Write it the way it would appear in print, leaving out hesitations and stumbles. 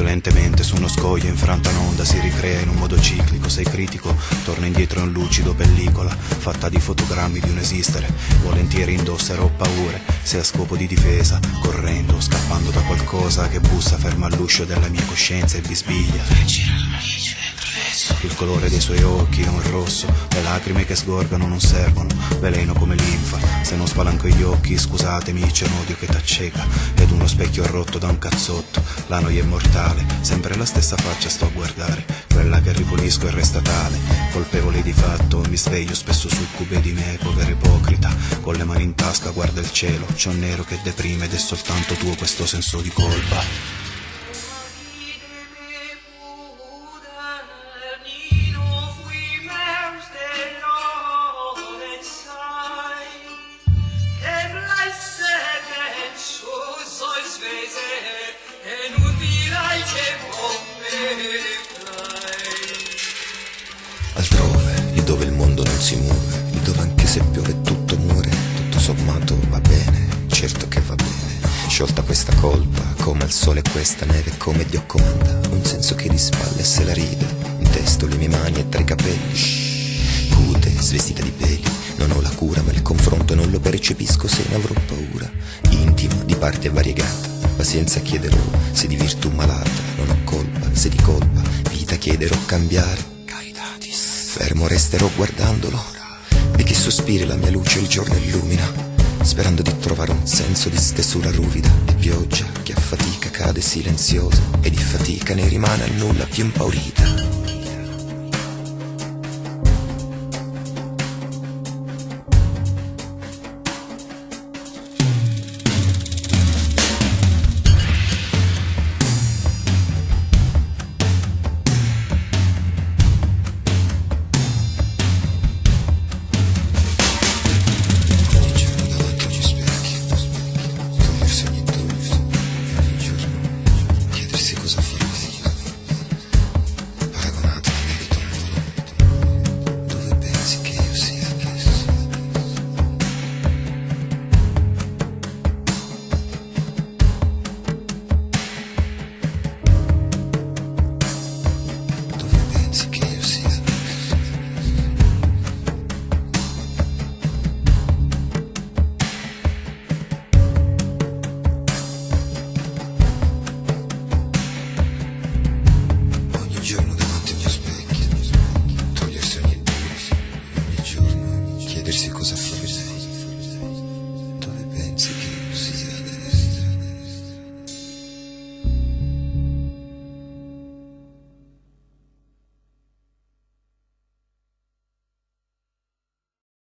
Violentemente su uno scoglio infranta un'onda si ricrea in un modo ciclico. Sei critico, torna indietro in lucido pellicola fatta di fotogrammi di un esistere. Volentieri indosserò paure, se a scopo di difesa, correndo o scappando da qualcosa che bussa ferma all'uscio della mia coscienza e bisbiglia. Il colore dei suoi occhi è un rosso, le lacrime che sgorgano non servono, veleno come linfa. Se non spalanco gli occhi, scusatemi, c'è un odio che t'acceca ed uno specchio rotto da un cazzotto. La noia è mortale, sempre la stessa faccia sto a guardare, quella che ripulisco e resta tale. Colpevole di fatto, mi sveglio spesso succube di me, povera ipocrita. Con le mani in tasca guarda il cielo, c'è un nero che deprime ed è soltanto tuo questo senso di colpa. Altrove, lì dove il mondo non si muove, lì dove anche se piove tutto muore, tutto sommato va bene, certo che va bene. Sciolta questa colpa, come al sole questa neve, come Dio comanda, un senso che di spalle se la ride, intesto le mie mani e tra i capelli, cute, svestita di peli, non ho la cura ma il confronto non lo percepisco se ne avrò paura, intima, di parte variegata, pazienza chiederò, se di virtù malata, non ho colpa, se di colpa, vita chiederò cambiare. Fermo resterò guardandolo, e chi sospiri la mia luce il giorno illumina, sperando di trovare un senso di stesura ruvida e pioggia che a fatica cade silenziosa e di fatica ne rimane a nulla più impaurita. Cosa